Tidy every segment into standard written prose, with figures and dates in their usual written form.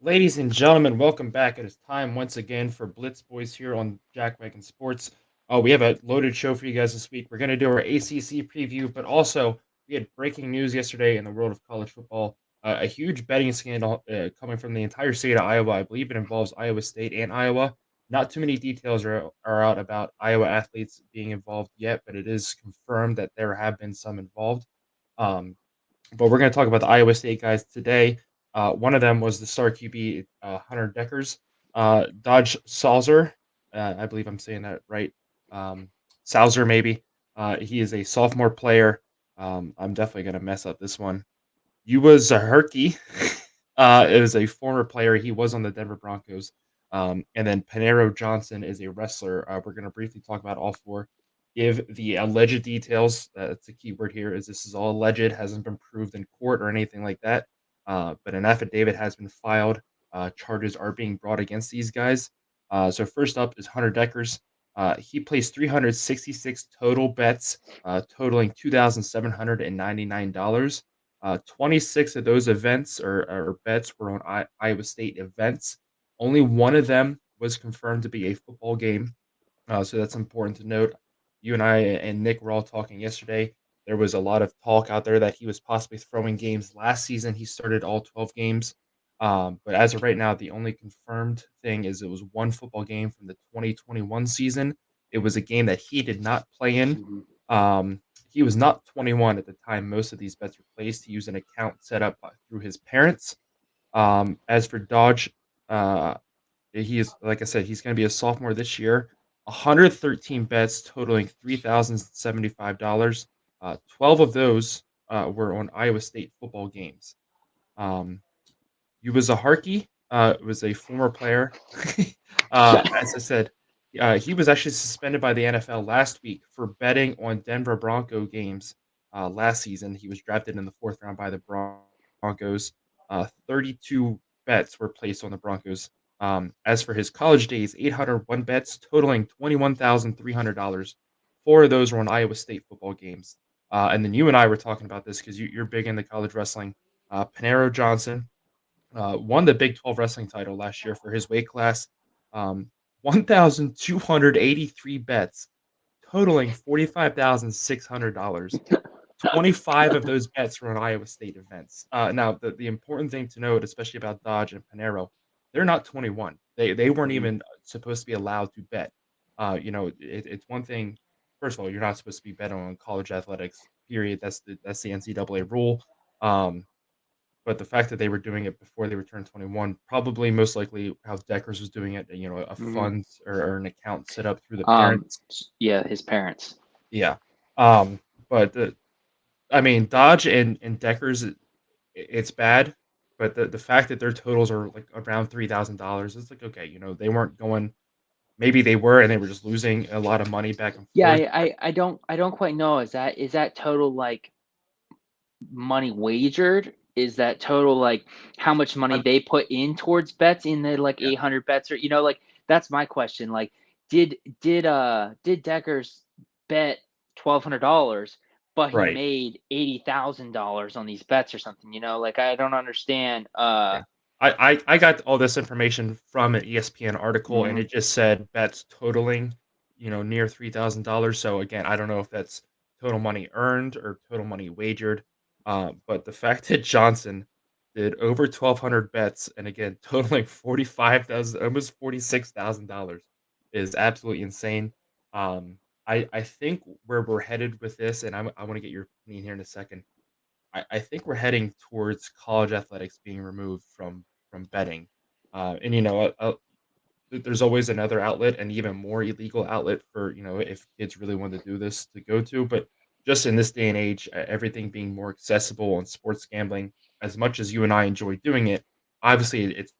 Ladies and gentlemen, welcome back. It is time once again for Blitz Boys here on Jackwagon Sports. We have a loaded show for you guys this week. We're going to do our ACC preview, but also we had breaking news yesterday in the world of college football. A huge betting scandal coming from the entire state of Iowa. I believe it involves Iowa State and Iowa. Not too many details are out about Iowa athletes being involved yet, but it is confirmed that there have been some involved. Um, but we're going to talk about the Iowa State guys today. One of them was the star QB, Hunter Dekkers. Dodge Sauser, I believe I'm saying that right. Sauser, maybe. He is a sophomore player. I'm definitely going to mess up this one. Uwazarike is a former player. He was on the Denver Broncos. And then Panero Johnson is a wrestler. We're going to briefly talk about all four. Give the alleged details. That's the key word here. Is this is all alleged, hasn't been proved in court or anything like that. But an affidavit has been filed. Charges are being brought against these guys. So first up is Hunter Dekkers. He placed 366 total bets, totaling $2,799. 26 of those events or bets were on Iowa State events. Only one of them was confirmed to be a football game. So that's important to note. You and I and Nick were all talking yesterday. There was a lot of talk out there that he was possibly throwing games. Last season, he started all 12 games. But as of right now, the only confirmed thing is it was one football game from the 2021 season. It was a game that he did not play in. Mhm. He was not 21 at the time most of these bets were placed. He used an account set up through his parents. As for Dodge, uh, he is, like I said, he's going to be a sophomore this year. 113 bets totaling $3,075. 12 of those were on Iowa State football games. Um, Uwazarike was a former player. As I said, he was actually suspended by the NFL last week for betting on Denver Bronco games last season. He was drafted in the fourth round by the Broncos. 32 bets were placed on the Broncos. As for his college days, 801 bets totaling $21,300. Four of those were on Iowa State football games. And then you and I were talking about this because you're big into college wrestling. Panero Johnson, won the Big 12 wrestling title last year for his weight class. 1,283 bets, totaling $45,600. 25 of those bets were on Iowa State events. Now, the important thing to note, especially about Dodge and Panero, they're not 21. They weren't Mhm. even supposed to be allowed to bet. It's one thing. First of all, you're not supposed to be betting on college athletics. Period. That's the NCAA rule. Um, but the fact that they were doing it before they were turned 21, probably most likely how Dekkers was doing it, a Mhm. fund or an account set up through the parents. Yeah, his parents. Yeah. Um, but I mean, Dodge and Dekkers, it's bad, but the fact that their totals are like around $3,000, it's like, okay, they weren't going, maybe they were and they were just losing a lot of money back and Yeah, forth. I don't quite know. Is that total like money wagered? Is that total like how much money Um, they put in towards bets in the like yeah, 800 bets, or like that's my question. Like did Deckers bet $1,200, but he right. made $80,000 on these bets or something? Like I don't understand. Yeah. I got all this information from an ESPN article, and Mhm. it just said bets totaling, near $3,000. So again, I don't know if that's total money earned or total money wagered. But the fact that Johnson did over 1,200 bets, and again totaling 45,000, almost $46,000, is absolutely insane. I think where we're headed with this, and I want to get your opinion here in a second. I think we're heading towards college athletics being removed from betting, and there's always another outlet, and even more illegal outlet for if kids really want to do this to go to. But just in this day and age, everything being more accessible on sports gambling, as much as you and I enjoy doing it, obviously it's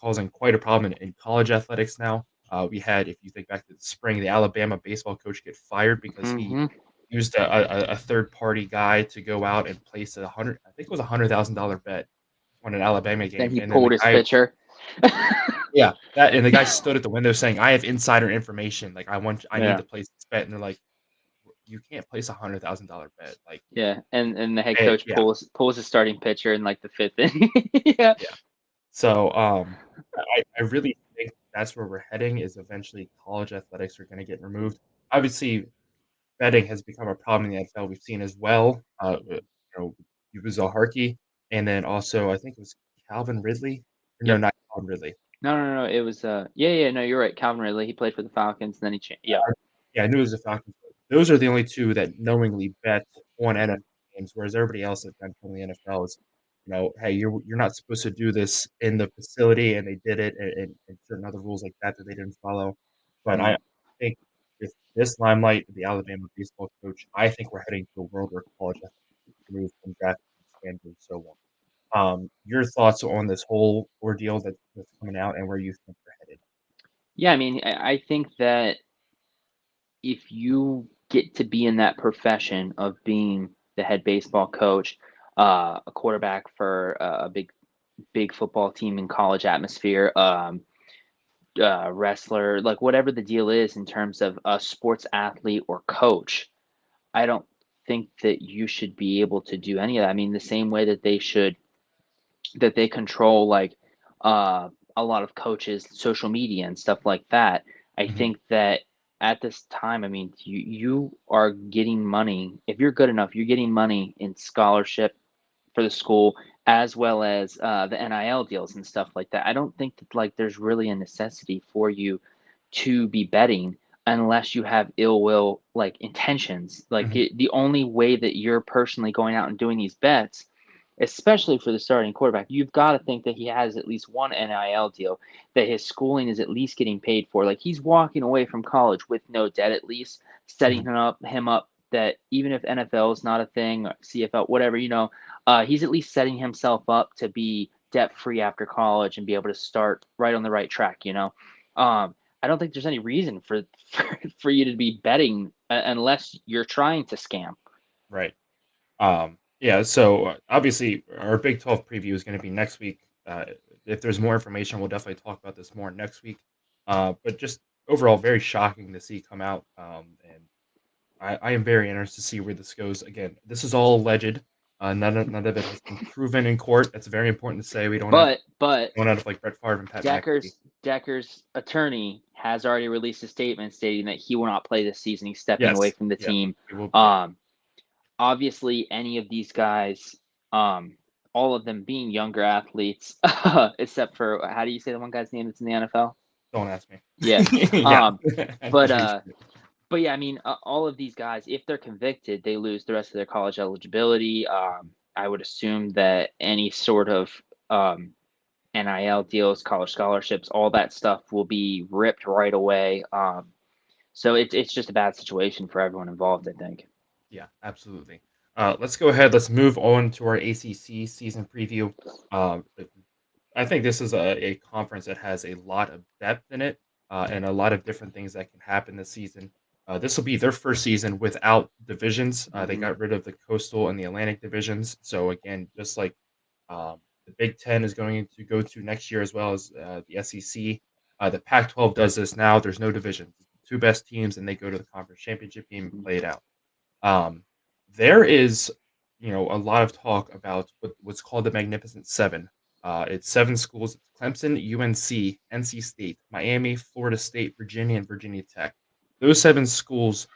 causing quite a problem in college athletics now. We had, if you think back to the spring, the Alabama baseball coach get fired because he Mhm. used a third party guy to go out and place I think it was $100,000 bet on an Alabama Then game, he and then the pulled his guy, pitcher. yeah, that and the guy stood at the window saying, "I have insider information. Like I need Yeah. to place this bet." And they're like, "You can't place $100,000 bet." Like, Yeah, and the head coach yeah, pulls his starting pitcher in like the fifth inning. Yeah. yeah. So, I really think that's where we're heading is eventually college athletics are gonna get removed. Obviously, betting has become a problem in the NFL. We've seen as well, Uwazarike, and then also I think it was Calvin Ridley? No, Yep. not Calvin Ridley. No. It was yeah. No, you're right. Calvin Ridley. He played for the Falcons, and then yeah. Yeah, I knew it was the Falcons. Those are the only 2 that knowingly bet on NFL games, whereas everybody else that's been from the NFL is, "Hey, you're not supposed to do this in the facility," and they did it, and certain other rules like that that they didn't follow. But I Mm. think with this limelight, the Alabama baseball coach, I think we're heading to a world where college athletics is removed from draft standards and so on. Your thoughts on this whole ordeal that's coming out and where you think we're headed? Yeah, I mean, I think that if you get to be in that profession of being the head baseball coach, a quarterback for a big football team in college atmosphere, wrestler, like whatever the deal is in terms of a sports athlete or coach, I don't think that you should be able to do any of that. I mean, the same way that they control like a lot of coaches social media and stuff like that. I Mhm, think that at this time, I mean, you are getting money. If you're good enough, you're getting money in scholarship for the school as well as the NIL deals and stuff like that. I don't think that like there's really a necessity for you to be betting unless you have ill will like intentions. Like mhm, the only way that you're personally going out and doing these bets, especially for the starting quarterback, you've got to think that he has at least one NIL deal, that his schooling is at least getting paid for. Like he's walking away from college with no debt, at least setting mhm. him up that even if NFL is not a thing or CFL, whatever, he's at least setting himself up to be debt free after college and be able to start right on the right track. I don't think there's any reason for you to be betting unless you're trying to scam. Right. Yeah, so obviously our Big 12 preview is going to be next week. If there's more information, we'll definitely talk about this more next week. But just overall, very shocking to see come out. And I am very interested to see where this goes. Again, this is all alleged. None of it has been proven in court. That's very important to say. We don't have But one out of like Brett Favre and Pat McAfee. Dekkers' attorney has already released a statement stating that he will not play this season. He's stepping away Yes, from the yes, team. it will. Yeah, Um, Obviously, any of these guys, um, all of them being younger athletes, except for how do you say the one guy's name that's in the NFL? don't ask me. Yeah. Yeah, Um, I'm but pretty uh, sure. but yeah, I mean, all of these guys, if they're convicted, they lose the rest of their college eligibility. I would assume that any sort of NIL deals, college scholarships, all that stuff will be ripped right away. So it's just a bad situation for everyone involved, I think. Yeah, absolutely. Let's go ahead. Let's move on to our ACC season preview. Um, I think this is a conference that has a lot of depth in it and a lot of different things that can happen this season. This will be their first season without divisions. They Hmm. got rid of the coastal and the Atlantic divisions. So again, just like the Big Ten is going to go to next year as well as the SEC, the Pac-12 does this now. There's no divisions. The two best teams, and they go to the conference championship game and play it out. Um, there is, a lot of talk about what's called the Magnificent Seven. It's seven schools: it's Clemson, UNC, NC State, Miami, Florida State, Virginia, and Virginia Tech. Those seven schools,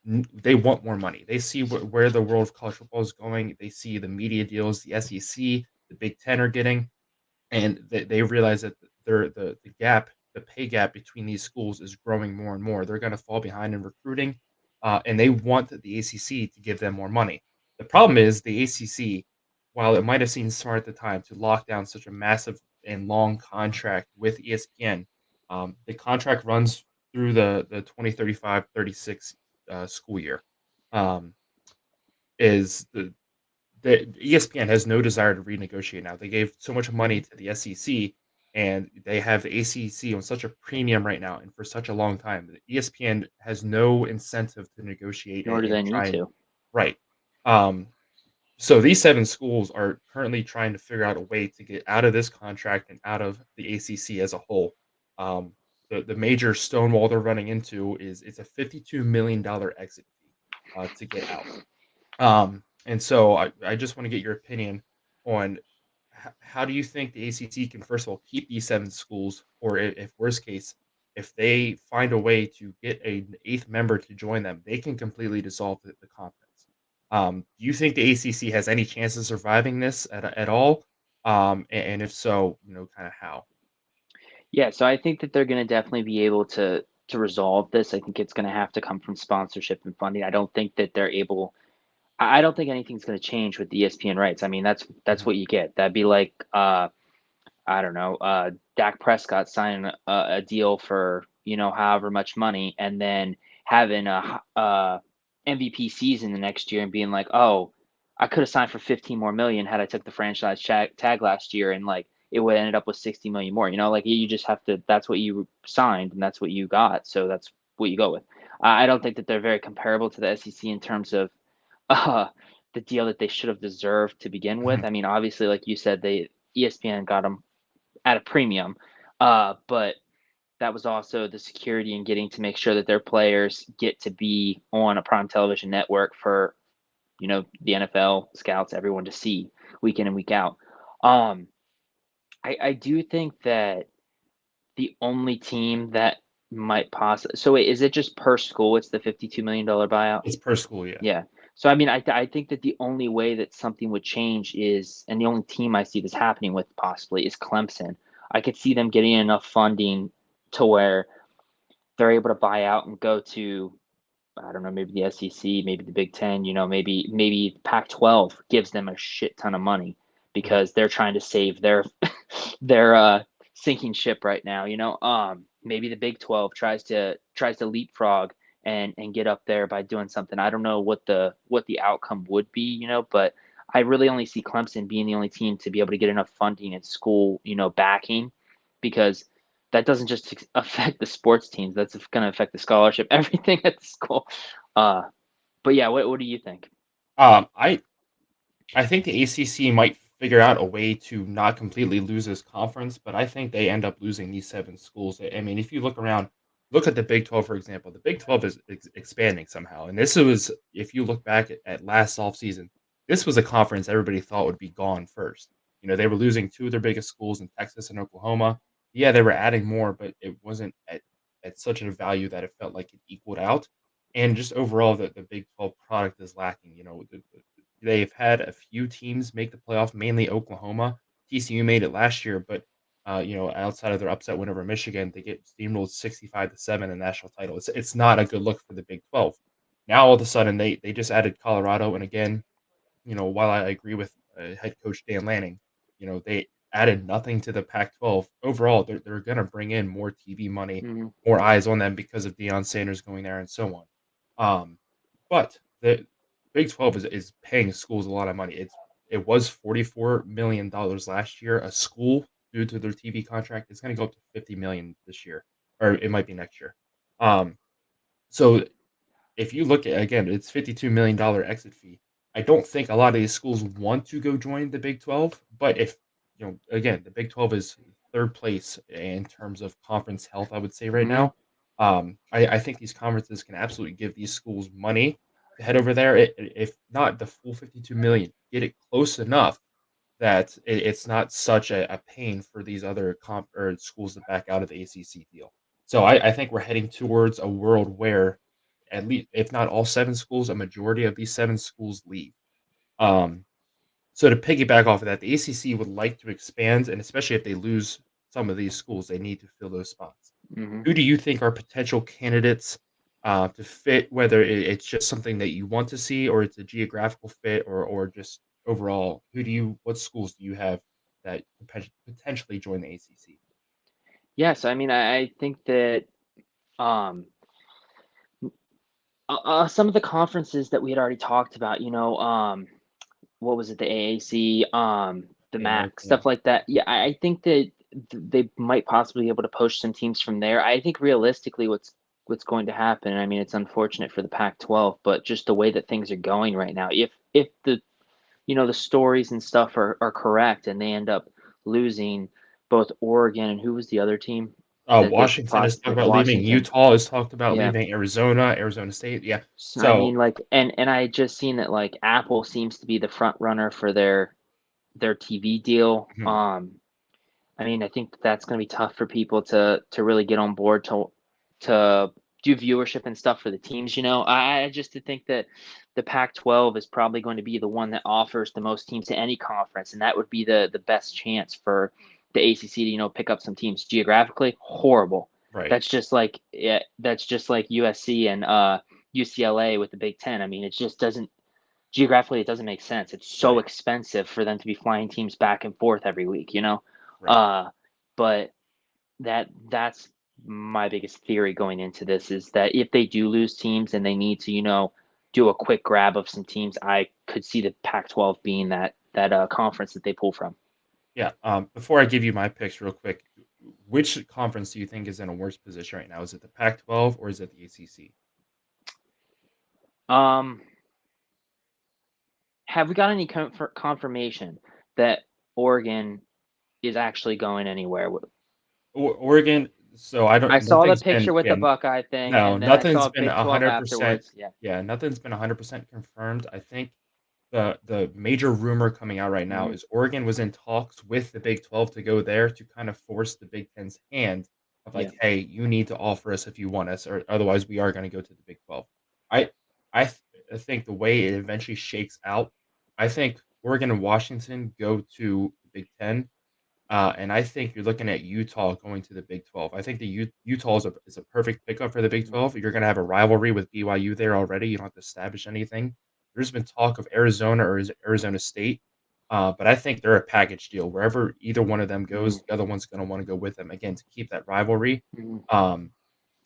they want more money. They see where the world of college football is going. They see the media deals the SEC, the Big Ten are getting, and they realize that the gap, the pay gap between these schools is growing more and more. They're going to fall behind in recruiting, and they want the ACC to give them more money. The problem is the ACC, while it might have seemed smart at the time to lock down such a massive and long contract with ESPN, the contract runs through the 2035-36 school year. Um, is the ESPN has no desire to renegotiate now. They gave so much money to the SEC, and they have the ACC on such a premium right now and for such a long time. The ESPN has no incentive to negotiate Nor do and they need try and to. right. Um, so these seven schools are currently trying to figure out a way to get out of this contract and out of the ACC as a whole. Um, the major stonewall they're running into is it's a $52 million exit fee to get out. And so I just want to get your opinion on how do you think the ACC can first of all keep these 7 schools, or if worst case, if they find a way to get an eighth member to join them, they can completely dissolve the conference. Do you think the ACC has any chance of surviving this at all? And if so, kind of how? Yeah, so I think that they're gonna definitely be able to resolve this. I think it's gonna have to come from sponsorship and funding. I don't think that they're able I don't think anything's gonna change with the ESPN rights. I mean, that's Mhm. what you get. That'd be like, I don't know, Dak Prescott signing a deal for, however much money, and then having MVP season the next year and being like, "Oh, I could have signed for 15 more million had I took the franchise tag last year," and like it would ended up with 60 million more. Like you just have to. That's what you signed, and that's what you got. So that's what you go with. I don't think that they're very comparable to the SEC in terms of uh, the deal that they should have deserved to begin with. Mhm. I mean, obviously, like you said, they ESPN got them at a premium. But that was also the security in getting to make sure that their players get to be on a prime television network for, the NFL scouts, everyone to see week in and week out. Um, I do think that the only team that might possibly, so wait, is it just per school? It's the $52 million buyout? It's per school, yeah. Yeah. So I mean, I think that the only way that something would change is, and the only team I see this happening with possibly is Clemson. I could see them getting enough funding to where they're able to buy out and go to, I don't know, maybe the SEC, maybe the Big Ten. Maybe Pac-12 gives them a shit ton of money Mhm. because they're trying to save their their sinking ship right now. Maybe the Big 12 tries to leapfrog and get up there by doing something. I don't know what the outcome would be, but I really only see Clemson being the only team to be able to get enough funding and school, backing, because that doesn't just affect the sports teams. That's going to affect the scholarship, everything at the school. Uh, but yeah, what do you think? Um, I I think the ACC might figure out a way to not completely lose this conference, but I think they end up losing these 7 schools. I mean, if you look around, look at the Big 12, for example. The Big 12 is expanding somehow. And this was, if you look back at last offseason, this was a conference everybody thought would be gone first. They were losing 2 of their biggest schools in Texas and Oklahoma. Yeah, they were adding more, but it wasn't at such a value that it felt like it equaled out. And just overall, the Big 12 product is lacking. They've had a few teams make the playoff, mainly Oklahoma. TCU made it last year, but, outside of their upset win over Michigan, they get steamrolled 65-7 in the national title. It's not a good look for the Big 12. Now all of a sudden they just added Colorado, and again, while I agree with, head coach Dan Lanning, they added nothing to the Pac-12. Overall, they're gonna bring in more TV money, Mhm. more eyes on them because of Deion Sanders going there and so on. But the Big 12 is paying schools a lot of money. It was $44 million last year, a school, due to their TV contract. It's gonna go up to 50 million this year, or it might be next year. Um, so if you look at, again, it's $52 million exit fee. I don't think a lot of these schools want to go join the Big 12, but if, again, the Big 12 is 3rd place in terms of conference health, I would say right Mhm. now. I think these conferences can absolutely give these schools money to head over there. If not the full 52 million, get it close enough that it's not such a pain for these other comp or schools to back out of the ACC deal. So I think we're heading towards a world where at least, if not all 7 schools, a majority of these 7 schools leave. Um, so to piggyback off of that, the ACC would like to expand, and especially if they lose some of these schools, they need to fill those spots. Mhm. Who do you think are potential candidates, to fit, whether it's just something that you want to see or it's a geographical fit or just overall, what schools do you have that potentially join the ACC? Yes, I mean, I think that um, some of the conferences that we had already talked about, what was it, the AAC, the American, MAC, yeah. stuff like that. Yeah, I think that they might possibly be able to poach some teams from there. I think realistically, what's going to happen. I mean, it's unfortunate for the Pac-12, but just the way that things are going right now, if the stories and stuff are correct, and they end up losing both Oregon and who was the other team that they could Washington is talked possibly about leaving, Washington. Utah is talked about Yeah. leaving, Arizona State, yeah. So, I So mean, like, and I just seen that like Apple seems to be the front runner for their their TV deal. Mhm. I mean, I think that's going to be tough for people to really get on board to do viewership and stuff for the teams. I just think that the Pac-12 is probably going to be the one that offers the most teams to any conference, and that would be the best chance for the ACC to pick up some teams. Geographically, horrible. Right. That's just like USC and UCLA with the Big Ten. I mean, it just doesn't geographically it doesn't make sense. It's so Right. expensive for them to be flying teams back and forth every week. Right. Uh, but that's my biggest theory going into this is that if they do lose teams and they need to, do a quick grab of some teams, I could see the Pac-12 being that conference that they pull from. Yeah. Before I give you my picks real quick, which conference do you think is in a worse position right now? Is it the Pac-12 or is it the ACC? Um, have we got any confirmation that Oregon is actually going anywhere? Oregon. So I I don't. saw the Nothing's been. picture with Yeah. the Buckeye thing, No. and then I Nothing's saw been Big 12 100%. afterwards. Yeah. Yeah. Nothing's been 100% confirmed. I think the major rumor coming out right now Hmm. is Oregon was in talks with the Big 12 to go there to kind of force the Big Ten's hand of Yeah. like, hey, you need to offer us if you want us, or otherwise we are going to go to the Big 12. I I think the way it eventually shakes out, I think Oregon and Washington go to the Big 10, and I think you're looking at Utah going to the Big 12. I think the Utah is a perfect pickup for the Big Mhm. 12. You're going to have a rivalry with BYU there already. You don't have to establish anything. There's been talk of Arizona or is Arizona State, but I think they're a package deal. Wherever either one of them Mhm. goes, the other one's going to want to go with them again to keep that rivalry. Mhm. Um,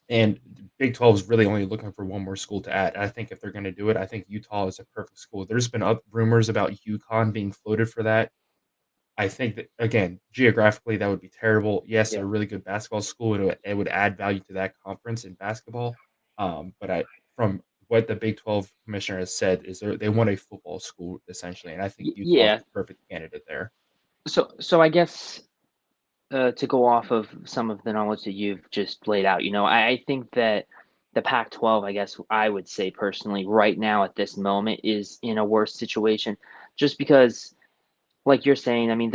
and Big 12 is really only looking for one more school to add. I think if they're going to do it, I think Utah is a perfect school. There's been rumors about UConn being floated for that. I think that, again, geographically, that would be terrible. Yes, they're Yeah. a really good basketball school, and it would add value to that conference in basketball. But from what the Big 12 commissioner has said is they want a football school essentially, and I think Utah is Yeah. the perfect candidate there. So I guess to go off of some of the knowledge that you've just laid out, I think that the Pac-12, I guess I would say personally, right now at this moment, is in a worse situation, just because, like you're saying, I mean,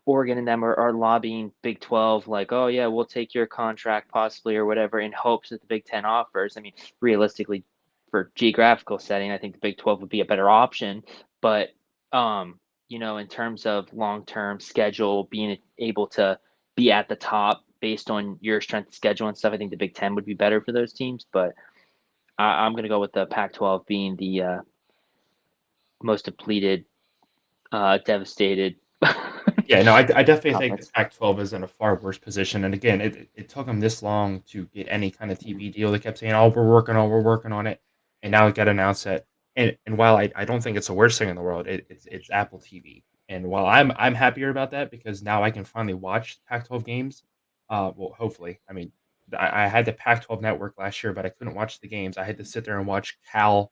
Oregon and them are lobbying Big 12, like, oh yeah, we'll take your contract possibly or whatever, in hopes that the Big 10 offers. I mean, realistically, for geographical setting, I think the Big 12 would be a better option. But in terms of long-term schedule, being able to be at the top based on your strength of schedule and stuff, I think the Big 10 would be better for those teams. But I'm going to go with the Pac-12 being the most depleted, devastated Yeah, no, I definitely think the conference. Pac-12 is in a far worse position, and again, it took them this long to get any kind of Mhm. TV deal. They kept saying, "Oh, we're working on it," and now it got announced that and while I don't think it's the worst thing in the world, it's Apple TV, and while I'm happier about that because now I can finally watch Pac-12 games, well, hopefully. I mean, I had the Pac-12 network last year, but I couldn't watch the games. I had to sit there and watch Cal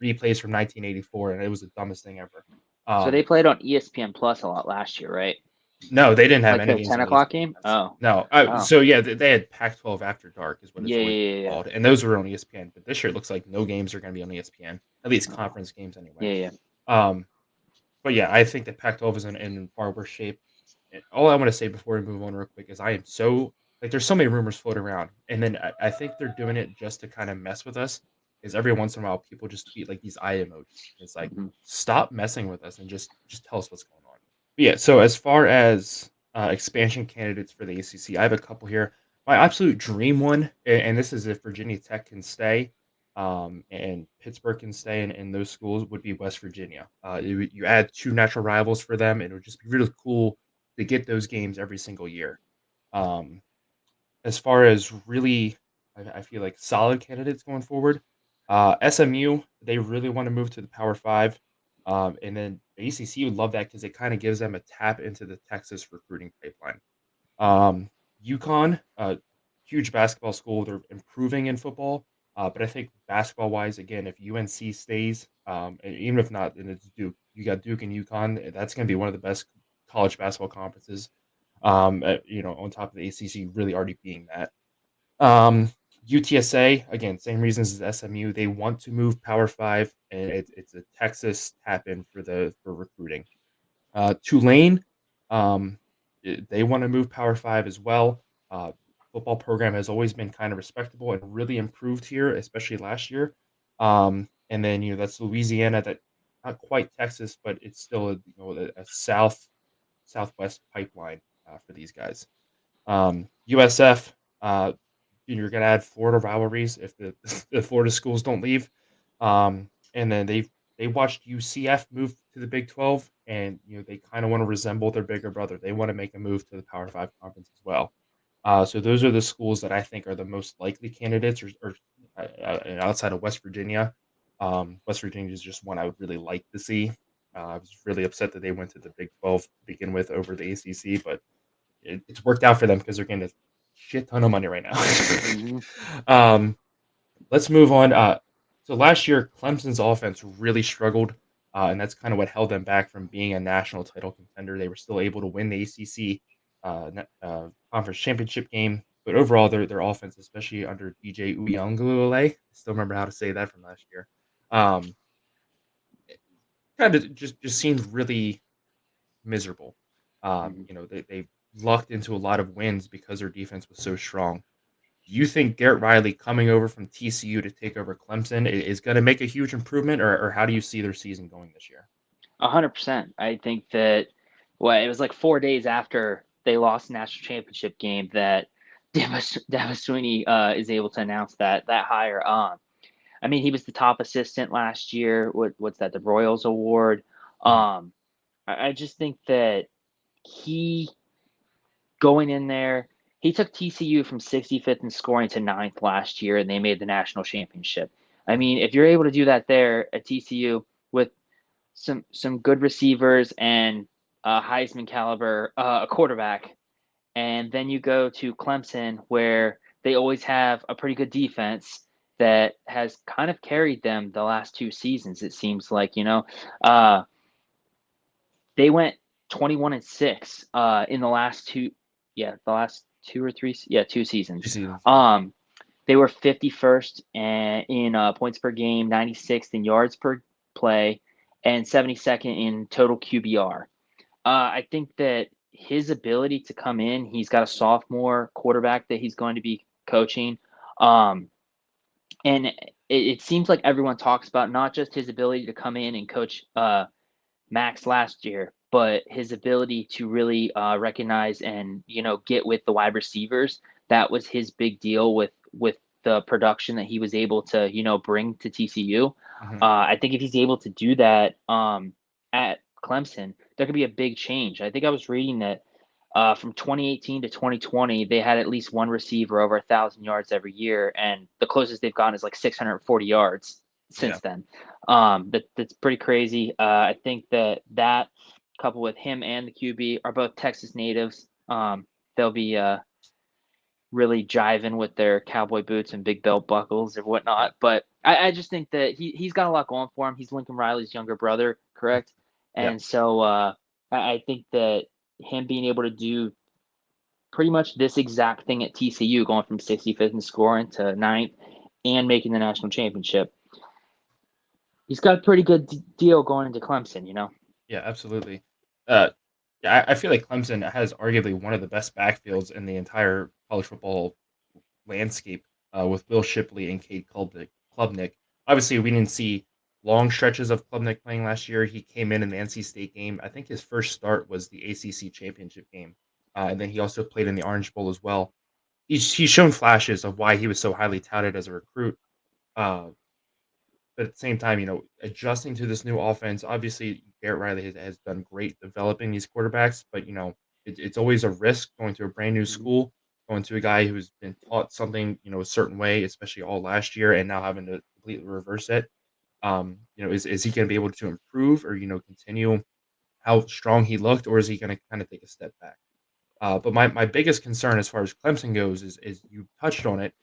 replays from 1984, and it was the dumbest thing ever. So they Um, played on ESPN Plus a lot last year, right? No, they didn't have Like any the games ten on o'clock ESPN game? Plus. Oh, No, oh, so yeah, they had Pac-12 After Dark is what it's yeah, always yeah, yeah, called, and those were on ESPN. But this year, it looks like no games are going to be on ESPN, at least yeah. Oh, conference games anyway. yeah, yeah. Um, but yeah, I think that Pac-12 is in far worse shape. And all I want to say before we move on real quick is I am so like there's so many rumors floating around, and then I think they're doing it just to kind of mess with us. Is every once in a while people just tweet like these eye emojis. It's like Hmm. stop messing with us and just tell us what's going on. But yeah, so as far as expansion candidates for the ACC, I have a couple here. My absolute dream one, and this is if Virginia Tech can stay, and Pittsburgh can stay in those schools, would be West Virginia. You add two natural rivals for them, and it would just be really cool to get those games every single year. Um, as far as really, I feel like solid candidates going forward, SMU, they really want to move to the Power Five. And then the ACC would love that because it kind of gives them a tap into the Texas recruiting pipeline. Um, UConn, huge basketball school. They're improving in football, but I think basketball wise, again, if UNC stays, and even if not, then it's Duke. You got Duke and UConn. That's going to be one of the best college basketball conferences. On top of the ACC really already being that. Um, UTSA, again, same reasons as SMU. They want to move Power Five, and it's a Texas tap in for recruiting. Tulane, they want to move Power Five as well. Uh, Football program has always been kind of respectable and really improved here, especially last year. And then that's Louisiana, that not quite Texas, but it's still a southwest pipeline for these guys. USF, you're going to add Florida rivalries if the the Florida schools don't leave. And then they watched UCF move to the Big 12, and they kind of want to resemble their bigger brother. They want to make a move to the Power Five conference as well. So those are the schools that I think are the most likely candidates, outside of West Virginia. West Virginia is just one I would really like to see. I was really upset that they went to the Big 12 to begin with over the ACC, but it's worked out for them because they're getting a shit ton of money right now. Mm-hmm. um, let's move on. So last year, Clemson's offense really struggled, and that's kind of what held them back from being a national title contender. They were still able to win the ACC conference championship game, but overall, their offense, especially under DJ Uyunglele, I still remember how to say that from last year, um, kind of just seemed really miserable. Mm-hmm. They lucked into a lot of wins because their defense was so strong. Do you think Garrett Riley coming over from TCU to take over Clemson is going to make a huge improvement, or how do you see their season going this year? 100%. I think that it was like 4 days after they lost the national championship game that Davis Sweeney is able to announce that hire. I mean, he was the top assistant last year. What's that? The Royals Award. Mhm. Um, I just think that he going in there, he took TCU from 65th in scoring to ninth last year, and they made the national championship. I mean, if you're able to do that there at TCU with some good receivers and a Heisman caliber a quarterback, and then you go to Clemson where they always have a pretty good defense that has kind of carried them the last two seasons. It seems like they went 21-6 in the last two, the last 2 or 3, 2 seasons. 2 seasons. They were 51st in points per game, 96th in yards per play, and 72nd in total QBR. I think that his ability to come in, he's got a sophomore quarterback that he's going to be coaching. And it seems like everyone talks about not just his ability to come in and coach Max last year, but his ability to really recognize and get with the wide receivers. That was his big deal with the production that he was able to bring to TCU. Mhm. I think if he's able to do that at Clemson, there could be a big change. I think I was reading that from 2018 to 2020, they had at least one receiver over 1,000 yards every year, and the closest they've gotten is like 640 yards Yeah. since then. That's pretty crazy. I think that coupled with him and the QB are both Texas natives. They'll be really jiving with their cowboy boots and big belt buckles or whatnot. But I just think that he's got a lot going for him. He's Lincoln Riley's younger brother, correct? Yeah. And so I think that him being able to do pretty much this exact thing at TCU, going from 65th in scoring to ninth and making the national championship, he's got a pretty good deal going into Clemson. Yeah, absolutely. Uh, yeah, I feel like Clemson has arguably one of the best backfields in the entire college football landscape, with Will Shipley and Cade Klubnik. Obviously, we didn't see long stretches of Klubnik playing last year. He came in the NC State game. I think his first start was the ACC championship game, and then he also played in the Orange Bowl as well. He's shown flashes of why he was so highly touted as a recruit. Uh, but at the same time, adjusting to this new offense, obviously Garrett Riley has done great developing these quarterbacks, but it's always a risk going to a brand new Mm-hmm. school, going to a guy who's been taught something, a certain way, especially all last year, and now having to completely reverse it. Is he going to be able to improve, or continue how strong he looked, or is he going to kind of take a step back? But my biggest concern as far as Clemson goes is you touched on it,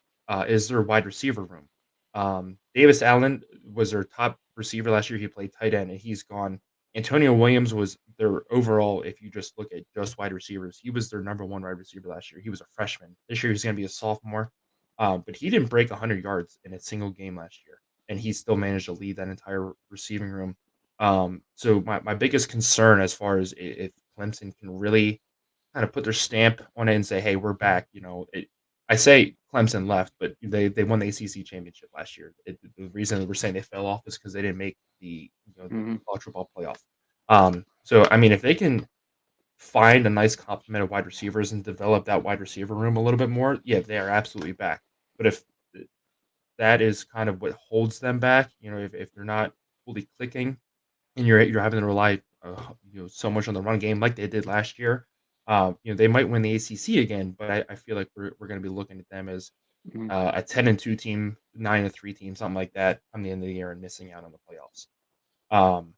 is their wide receiver room. Davis Allen was their top receiver last year. He played tight end, and he's gone. Antonio Williams was their overall, if you just look at just wide receivers, he was their number one wide receiver last year. He was a freshman. This year he's going to be a sophomore. But he didn't break 100 yards in a single game last year, and he still managed to lead that entire receiving room. So my biggest concern as far as if Clemson can really kind of put their stamp on it and say, "Hey, we're back." I say Clemson left, but they won the ACC championship last year. The reason we're saying they fell off is because they didn't make the Hmm. college football playoff. So I mean, if they can find a nice complement of wide receivers and develop that wide receiver room a little bit more, yeah, they are absolutely back. But if that is kind of what holds them back, if they're not fully clicking and you're having to rely, so much on the run game like they did last year. They might win the ACC again, but I feel like we're going to be looking at them as Hmm. a 10-2 team, 9-3 team, something like that, come the end of the year and missing out on the playoffs. Um,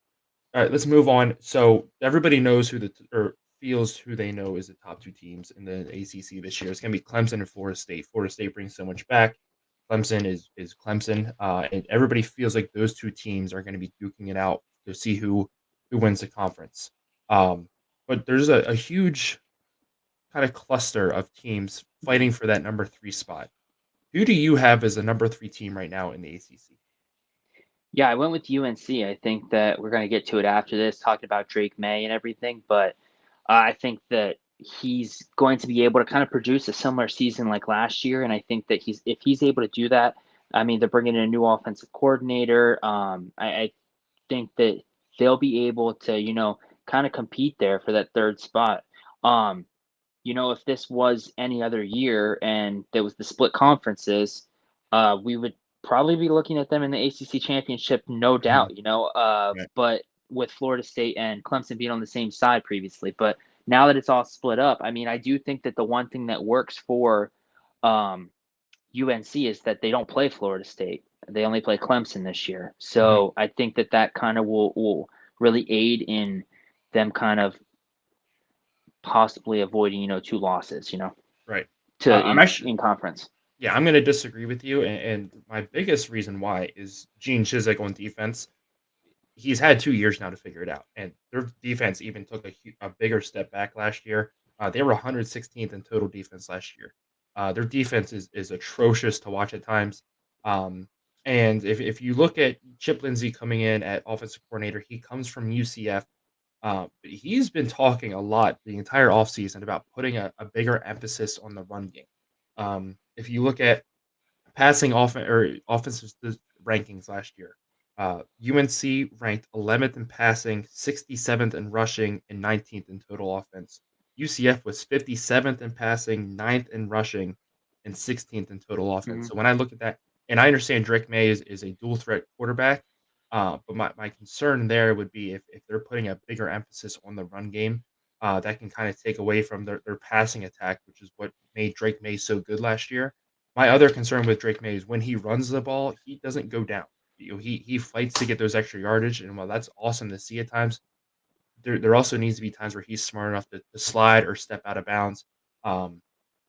all right, let's move on. So everybody knows or feels who they know is the top two teams in the ACC this year. It's going to be Clemson and Florida State. Florida State brings so much back. Clemson is Clemson, and everybody feels like those two teams are going to be duking it out to see who wins the conference. Um, but there's a huge kind of cluster of teams fighting for that number three spot. Who do you have as a number three team right now in the ACC? Yeah, I went with UNC. I think that we're going to get to it after this, talking about Drake May and everything. But I think that he's going to be able to kind of produce a similar season like last year. And I think that if he's able to do that, I mean, they're bringing in a new offensive coordinator. I think that they'll be able to, kind of compete there for that third spot. Um, if this was any other year and there was the split conferences, we would probably be looking at them in the ACC championship, no Mhm. doubt. But with Florida State and Clemson being on the same side previously, but now that it's all split up, I mean, I do think that the one thing that works for um, UNC is that they don't play Florida State. They only play Clemson this year. Mhm. So I think that that kind of will really aid in them kind of possibly avoiding, two losses, Right. to I'm actually in conference. Yeah, I'm gonna disagree with you, and my biggest reason why is Gene Chizik on defense. He's had 2 years now to figure it out, and their defense even took a bigger step back last year. They were 116th in total defense last year. Their defense is atrocious to watch at times. Um, and if you look at Chip Lindsey coming in at offensive coordinator, he comes from UCF. But he's been talking a lot the entire offseason about putting a bigger emphasis on the run game. If you look at passing offensive rankings last year, UNC ranked 11th in passing, 67th in rushing, and 19th in total offense. UCF was 57th in passing, ninth in rushing, and 16th in total offense. Mhm. So when I look at that, and I understand Drake May is a dual threat quarterback, but my concern there would be if they're putting a bigger emphasis on the run game, that can kind of take away from their passing attack, which is what made Drake May so good last year. My other concern with Drake May is when he runs the ball, he doesn't go down. He fights to get those extra yardage, and while that's awesome to see at times, there also needs to be times where he's smart enough to slide or step out of bounds. Um,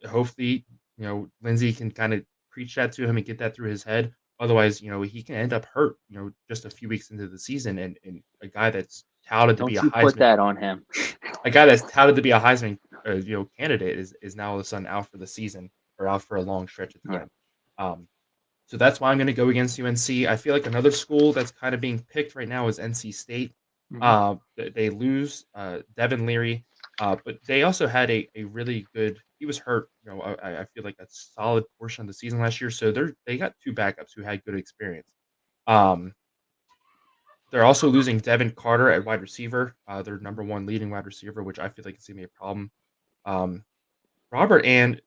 hopefully, Lindsey can kind of preach that to him and get that through his head. Otherwise, he can end up hurt, just a few weeks into the season, and a guy that's touted to be Don't a you put Heisman that on him. a guy that's touted to be a Heisman, candidate is now all of a sudden out for the season or out for a long stretch of Yeah. time. Um, so that's why I'm gonna go against UNC. I feel like another school that's kind of being picked right now is NC State. Mhm. They lose, Devin Leary, but they also had a really good he was hurt, I feel like a solid portion of the season last year, so they got 2 backups who had good experience. Um, they're also losing Devin Carter at wide receiver, their number 1 leading wide receiver, which I feel like is gonna be a problem. Um, Robert And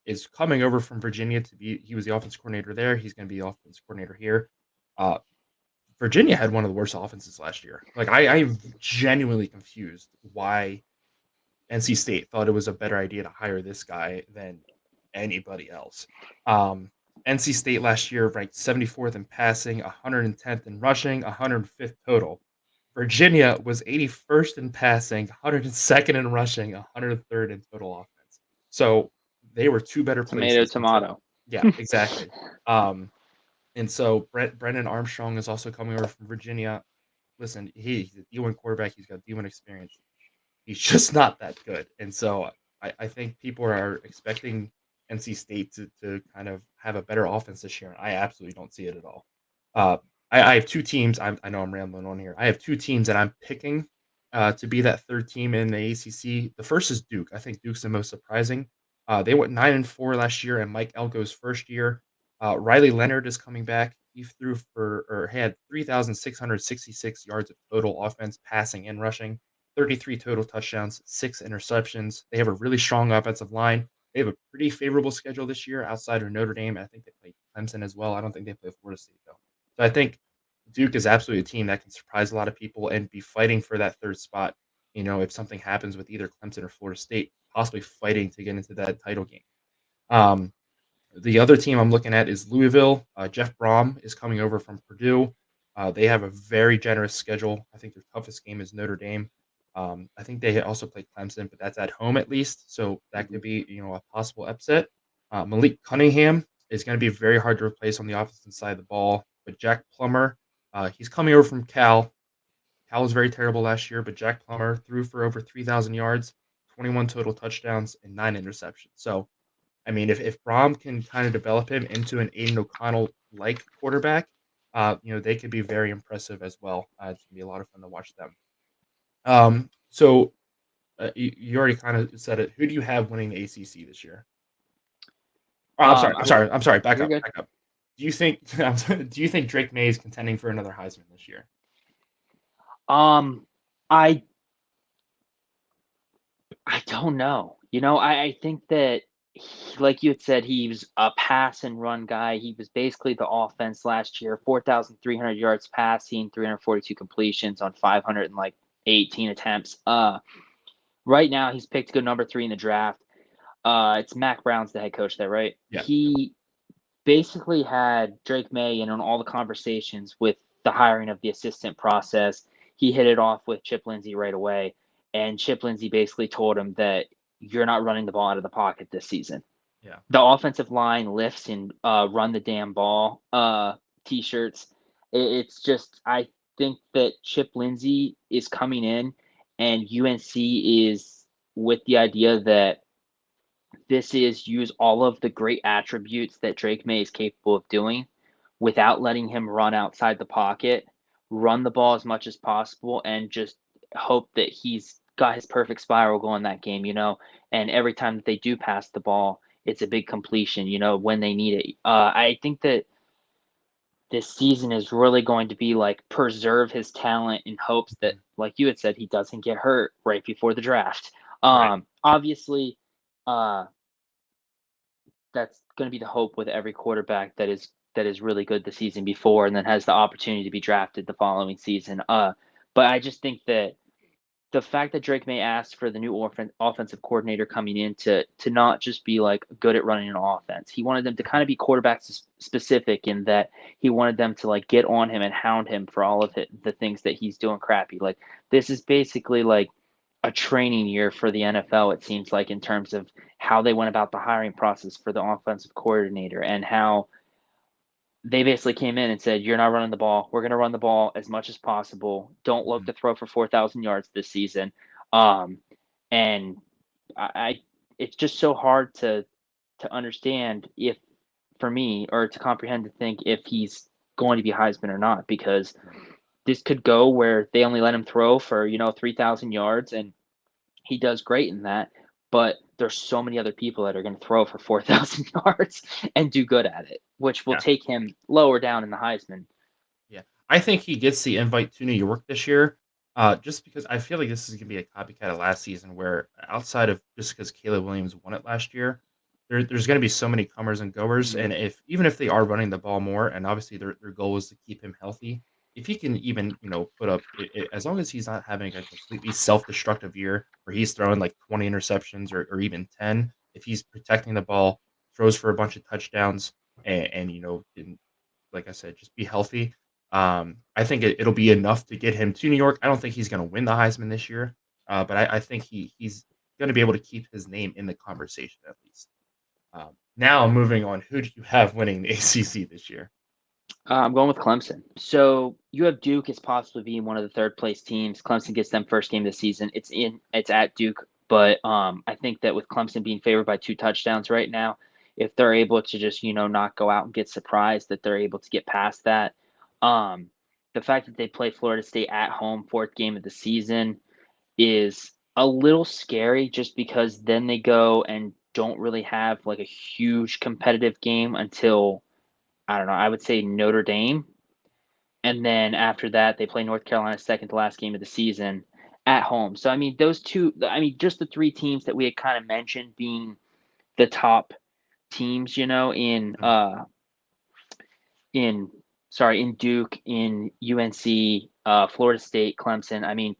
is coming over from Virginia to be he was the offensive coordinator there, he's gonna be the offensive coordinator here. Uh, Virginia had one of the worst offenses last year. Like, I'm genuinely confused why NC State thought it was a better idea to hire this guy than anybody else. Um, NC State last year ranked 74th in passing, 110th in rushing, 105th total. Virginia was 81st in passing, 102nd in rushing, 103rd in total offense. So they were 2 better Tomato, places. And so tomato. yeah, exactly. Um, and so Brendan Armstrong is also coming over from Virginia. Listen, he's a D1 quarterback. He's got D1 experience. He's just not that good. And so I think people are expecting NC State to kind of have a better offense this year. And I absolutely don't see it at all. I have two teams. I know I'm rambling on here. I have two teams that I'm picking to be that third team in the ACC. The first is Duke. I think Duke's the most surprising. They went 9-4 last year, in Mike Elko's first year. Riley Leonard is coming back. He threw for or had 3,666 yards of total offense, passing and rushing, 33 total touchdowns, 6 interceptions. They have a really strong offensive line. They have a pretty favorable schedule this year outside of Notre Dame. I think they play Clemson as well. I don't think they play Florida State though. So I think Duke is absolutely a team that can surprise a lot of people and be fighting for that third spot. If something happens with either Clemson or Florida State, possibly fighting to get into that title game. Um, the other team I'm looking at is Louisville. Jeff Brom is coming over from Purdue. They have a very generous schedule. I think their toughest game is Notre Dame. I think they also play Clemson, but that's at home at least, so that Mhm. could be a possible upset. Malik Cunningham is going to be very hard to replace on the offensive side of the ball, but Jack Plummer, he's coming over from Cal. Cal was very terrible last year, but Jack Plummer threw for over 3,000 yards, 21 total touchdowns, and 9 interceptions. So I mean, if Brom can kind of develop him into an Aiden O'Connell like quarterback, they could be very impressive as well. It's gonna be a lot of fun to watch them. So you already kind of said it. Who do you have winning the ACC this year? Oh, I'm sorry. I I'm would. sorry. I'm sorry. Back You're up. good. Back up. Do you think do you think Drake May is contending for another Heisman this year? Um, I I don't know. I think that like you had said, he was a pass and run guy. He was basically the offense last year. 4,300 yards passing, 342 completions on 518 attempts. Right now he's picked to go number 3 in the draft. It's Mac Brown's the head coach there, right? Yeah. He basically had Drake May in on all the conversations with the hiring of the assistant process. He hit it off with Chip Lindsey right away, and Chip Lindsey basically told him that you're not running the ball out of the pocket this season. Yeah. The offensive line lifts and run the damn ball t-shirts. It's just I think that Chip Lindsey is coming in, and UNC is with the idea that this is use all of the great attributes that Drake May is capable of doing without letting him run outside the pocket, run the ball as much as possible, and just hope that he's got his perfect spiral going that game. And every time that they do pass the ball, it's a big completion, when they need it. I think that this season is really going to be like preserve his talent in hopes that, Mhm. like you had said, he doesn't get hurt right before the draft. Right. Obviously, uh, that's going to be the hope with every quarterback that is really good the season before and then has the opportunity to be drafted the following season. But I just think that the fact that Drake May asked for the new offensive coordinator coming in to not just be like good at running an offense. He wanted them to kind of be quarterback specific in that he wanted them to like get on him and hound him for all of the things that he's doing crappy. Like this is basically like a training year for the NFL, it seems like, in terms of how they went about the hiring process for the offensive coordinator and how they basically came in and said, "You're not running the ball. We're going to run the ball as much as possible. Don't look Mhm. to throw for 4,000 yards this season." Um, and I, it's just so hard to understand if, for me, or to comprehend to think if he's going to be Heisman or not, because Right. this could go where they only let him throw for 3,000 yards and he does great in that, but there's so many other people that are going to throw for 4,000 yards and do good at it, which will Yeah. take him lower down in the Heisman. Yeah. I think he gets the invite to New York this year, just because I feel like this is gonna be a copycat of last season where outside of just because Caleb Williams won it last year, there's gonna be so many comers and goers, Mhm. and if even if they are running the ball more, and obviously their goal is to keep him healthy, if he can even, put up as long as he's not having a completely self-destructive year where he's throwing like 20 interceptions or even 10, if he's protecting the ball, throws for a bunch of touchdowns, and like I said, just be healthy. I think it'll be enough to get him to New York. I don't think he's going to win the Heisman this year, but I think he's going to be able to keep his name in the conversation at least. Now moving on, who do you have winning the ACC this year? I'm going with Clemson. So you have Duke as possibly being one of the third place teams. Clemson gets them first game of the season. It's at Duke, but I think that with Clemson being favored by 2 touchdowns right now, if they're able to just not go out and get surprised, that they're able to get past that. Um, the fact that they play Florida State at home, 4th game of the season, is a little scary just because then they go and don't really have like a huge competitive game until, I don't know, I would say Notre Dame. And then after that, they play North Carolina, second to last game of the season at home. So, I mean, those two, I mean, just the three teams that we had kind of mentioned being the top teams, Mhm. in in Duke, in UNC, Florida State, Clemson. I mean,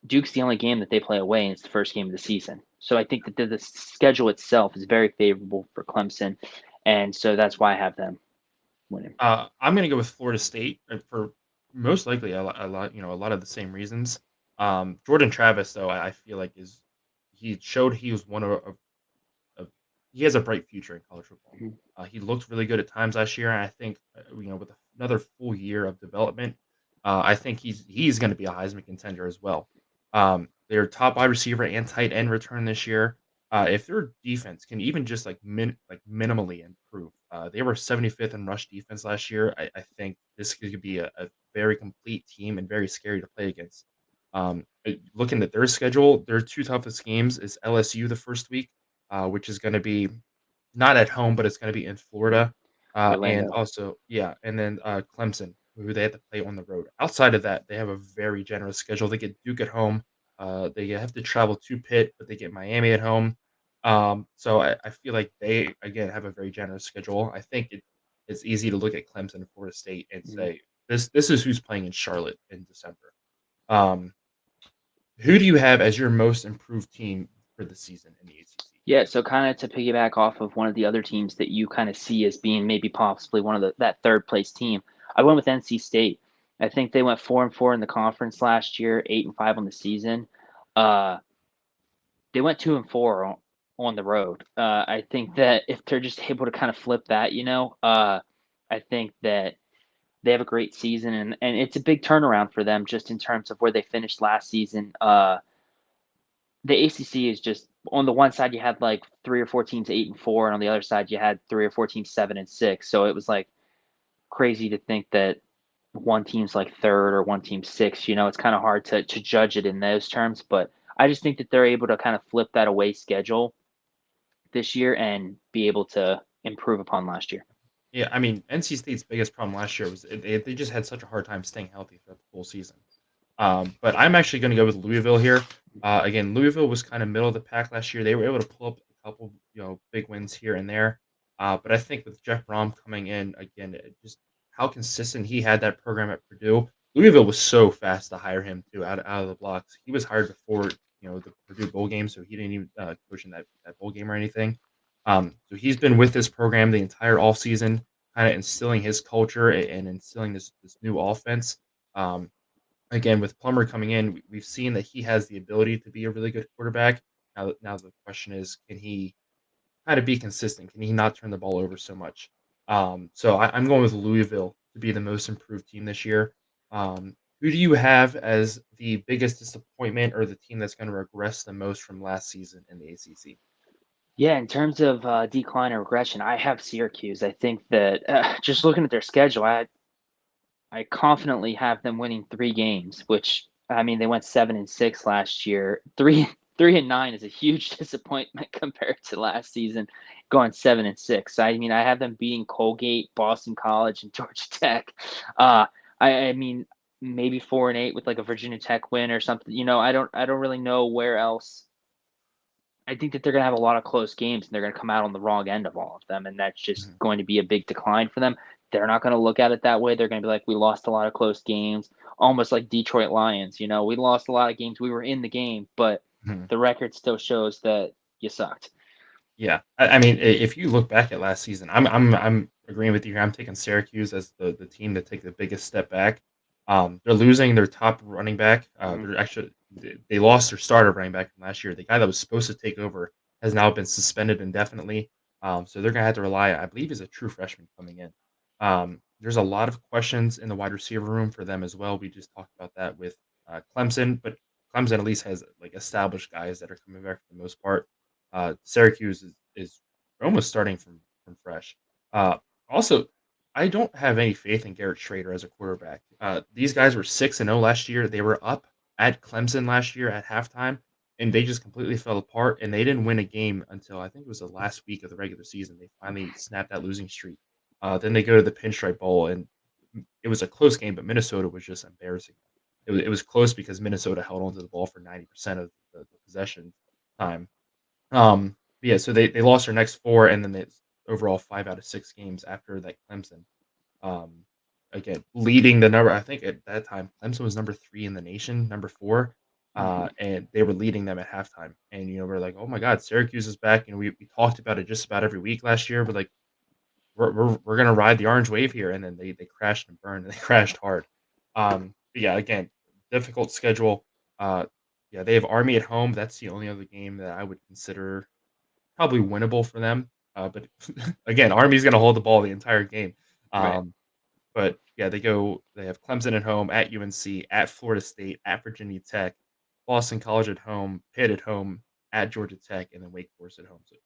Duke's the only game that they play away, and it's the first game of the season. So I think that the schedule itself is very favorable for Clemson, and so that's why I have them winning. I'm gonna go with Florida State for most likely a lot of the same reasons. Jordan Travis, though, I feel like he showed he was of he has a bright future in college football. Mhm. He looked really good at times last year, and I think with another full year of development, I think he's going to be a Heisman contender as well. Their top wide receiver and tight end return this year. If their defense can even just like minimally improve, they were 75th in rush defense last year. I think this could be a very complete team and very scary to play against. Looking at their schedule, their two toughest games is LSU the first week, which is going to be not at home, but it's going to be in Florida, and Orlando. also and then Clemson, who they have to play on the road. Outside of that, they have a very generous schedule. They get Duke at home. They have to travel to Pitt, but they get Miami at home. So I feel like they again have a very generous schedule. I think it's easy to look at Clemson and Florida State and Mhm. say this is who's playing in Charlotte in December. Um, who do you have as your most improved team for the season in the ACC? Yeah, so kind of to piggyback off of one of the other teams that you kind of see as being maybe possibly one of that third place team, I went with NC State. I think they went 4-4 in the conference last year, 8-5 on the season. Uh, they went 2-4 on the road. I think that if they're just able to kind of flip that, I think that they have a great season, and it's a big turnaround for them just in terms of where they finished last season. The ACC is just on the one side you had like 3 or 4 teams 8-4, and on the other side you had 3 or 4 teams 7-6. So it was like crazy to think that one team's like third or one team's sixth. It's kind of hard to judge it in those terms, but I just think that they're able to kind of flip that away schedule this year and be able to improve upon last year. Yeah, I mean, NC State's biggest problem last year was they just had such a hard time staying healthy throughout the whole season. But I'm actually going to go with Louisville here. Again, Louisville was kind of middle of the pack last year. They were able to pull up a couple, big wins here and there. But I think with Jeff Brom coming in again, just how consistent he had that program at Purdue. Louisville was so fast to hire him too out of the blocks. He was hired before the Purdue bowl game, so he didn't even coach in that bowl game or anything. So he's been with this program the entire offseason, kind of instilling his culture and instilling this new offense. Um, Again, with Plummer coming in, we've seen that he has the ability to be a really good quarterback. Now the question is, can he kind of be consistent? Can he not turn the ball over so much? So I'm going with Louisville to be the most improved team this year. Who do you have as the biggest disappointment or the team that's going to regress the most from last season in the ACC? Yeah, in terms of decline or regression, I have Syracuse. I think that just looking at their schedule, I confidently have them winning 3 games, which I mean they went 7-6 last year. 3-9 is a huge disappointment compared to last season, going 7-6. I mean I have them beating Colgate, Boston College, and Georgia Tech. Uh, I mean maybe 4-8 with like a Virginia Tech win or something. I don't really know where else. I think that they're going to have a lot of close games and they're going to come out on the wrong end of all of them. And that's just Mhm. going to be a big decline for them. They're not going to look at it that way. They're going to be like, we lost a lot of close games, almost like Detroit Lions. We lost a lot of games. We were in the game, but Mhm. the record still shows that you sucked. Yeah, I mean, if you look back at last season, I'm agreeing with you here. I'm taking Syracuse as the team to take the biggest step back. They're losing their top running back. Mhm. They lost their starter running back from last year. The guy that was supposed to take over has now been suspended indefinitely. So they're gonna have to rely. I believe he's a true freshman coming in. There's a lot of questions in the wide receiver room for them as well. We just talked about that with Clemson, but Clemson at least has like established guys that are coming back for the most part. Syracuse is almost starting from fresh. Also, I don't have any faith in Garrett Schrader as a quarterback. These guys were 6-0 last year. They were up at Clemson last year at halftime, and they just completely fell apart. And they didn't win a game until I think it was the last week of the regular season. They finally snapped that losing streak. Then they go to the Pinstripe Bowl, and it was a close game, but Minnesota was just embarrassing. It was close because Minnesota held onto the ball for 90% of the possession time. Yeah, so they lost their next 4, and then it's overall 5 out of 6 games after that Clemson. Um, Again, leading the number I think at that time, Clemson was number 3 in the nation, number 4, Mhm. and they were leading them at halftime. And, we're like, "Oh my god, Syracuse is back." We talked about it just about every week last year, but, like, we're gonna ride the orange wave here, and then they crashed and burned, and they crashed hard. But yeah, again, difficult schedule. Yeah, they have Army at home. That's the only other game that I would consider probably winnable for them. But again, Army's gonna hold the ball the entire game. Right. Um, but yeah, they have Clemson at home, at UNC, at Florida State, at Virginia Tech, Boston College at home, Pitt at home, at Georgia Tech, and then Wake Forest at home. So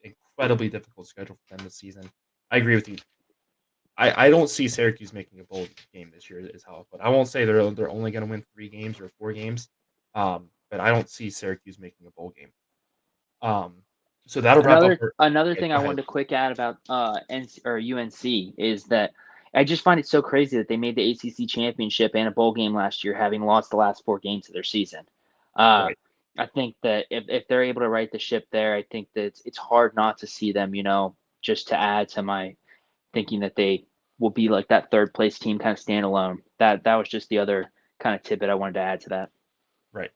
incredibly difficult schedule for them this season. I agree with you. I don't see Syracuse making a bowl game this year is how I put it. I won't say they're only gonna win 3 games or 4 games, but I don't see Syracuse making a bowl game. Um, so that'll wrap up Another yeah, thing go I ahead. wanted to quick add about NC or UNC is that I just find it so crazy that they made the ACC championship and a bowl game last year, having lost the last 4 games of their season. Uh, Right. I think that if they're able to right the ship there, I think that it's hard not to see them. Just to add to my thinking that they will be like that third place team, kind of standalone. That was just the other kind of tidbit I wanted to add to that. Right.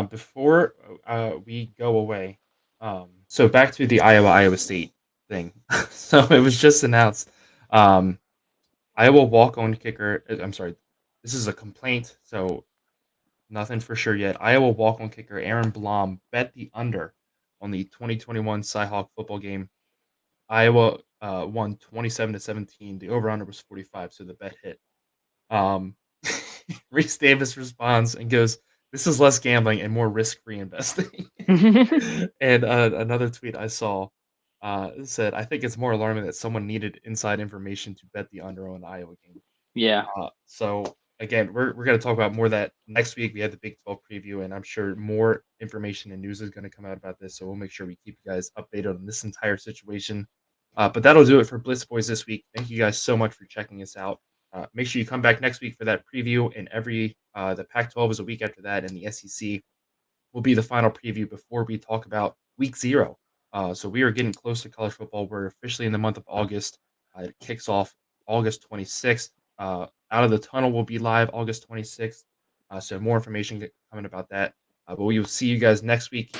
Before we go away, so back to the Iowa State thing. So it was just announced. Um, Iowa walk-on kicker. I'm sorry, this is a complaint, so nothing for sure yet. Iowa walk-on kicker Aaron Blom bet the under on the 2021 Cyhawk football game. Iowa won 27-17. The over/under was 45, so the bet hit. Um, Reese Davis responds and goes, "This is less gambling and more risk-free investing." And another tweet I saw said, "I think it's more alarming that someone needed inside information to bet the under on an Iowa game." Yeah. So again, we're going to talk about more of that next week. We have the Big 12 preview, and I'm sure more information and news is going to come out about this. So we'll make sure we keep you guys updated on this entire situation. But that'll do it for Blitz Boys this week. Thank you guys so much for checking us out. Make sure you come back next week for that preview, and the Pac-12 is a week after that, and the SEC will be the final preview before we talk about Week 0. So we are getting close to college football. We're officially in the month of August. It kicks off August 26th. Out of the Tunnel will be live August 26th. So more information coming about that. But we will see you guys next week.